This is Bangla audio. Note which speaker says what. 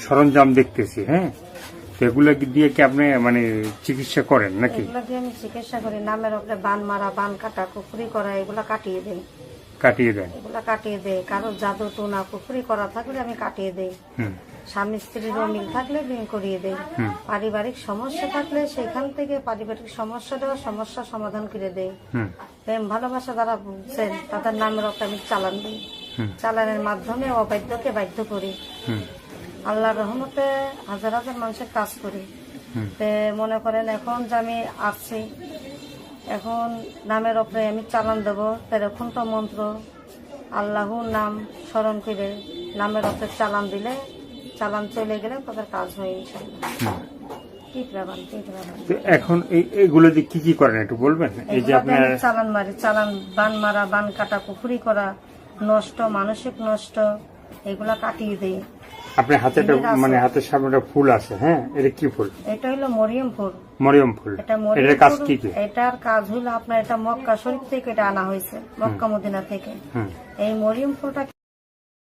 Speaker 1: সরঞ্জাম দেখতেছি, হ্যাঁ, তো এগুলো দিয়ে কি আপনি মানে চিকিৎসা করেন নাকি?
Speaker 2: এগুলো দিয়ে আমি চিকিৎসা করি। নামের উপরে বান মারা, বান কাটা, কুফরি করা, এগুলা কাটিয়ে দেই।
Speaker 1: কাটিয়ে দেন?
Speaker 2: এগুলা কাটিয়ে দেই। কারো জাদু টুনা কুফরি করা থাকলে আমি কাটিয়ে দেই। স্বামী স্ত্রীর মিল থাকলে বিয়ে করিয়ে দেই। পারিবারিক সমস্যা থাকলে সেখান থেকে পারিবারিক সমস্যা সমাধান করে দেই। প্রেম ভালোবাসা যারা বুঝছেন তাদের নামের উপরে আমি চালান দিই। চালানের মাধ্যমে অবাধ্যকে বাধ্য করি। আল্লাহর রহমতে হাজার হাজার মানুষের কাজ করি। মনে করেন এখন যে আমি আসছি, এখন নামের উপরে আমি চালান দেবো, 13 খুন্ট মন্ত্র আল্লাহর নাম স্মরণ করে নামের উপরে চালান দিলে, চালান চলে গেলে তাদের কাজ হয় ইনশাআল্লাহ।
Speaker 1: এখন এইগুলো দিয়ে কি কি করেন একটু বলবেন? এই যে আপনার
Speaker 2: চালান মারি, চালান বান মারা, বান কাটা, পুকুরি করা, নষ্ট মানসিক নষ্ট, এগুলা কাটিয়ে দেই।
Speaker 1: আপনার হাতে মানে হাতের সামনে একটা ফুল আছে, হ্যাঁ, এটা কি ফুল?
Speaker 2: এটা হলো মরিয়ম ফুল।
Speaker 1: মরিয়ম ফুল, এটার কাজ কি কি?
Speaker 2: এটার কাজ হলো আপনার, এটা মক্কা শরীফ থেকে এটা আনা হয়েছে, মক্কা মদিনা থেকে। এই মরিয়ম ফুলটা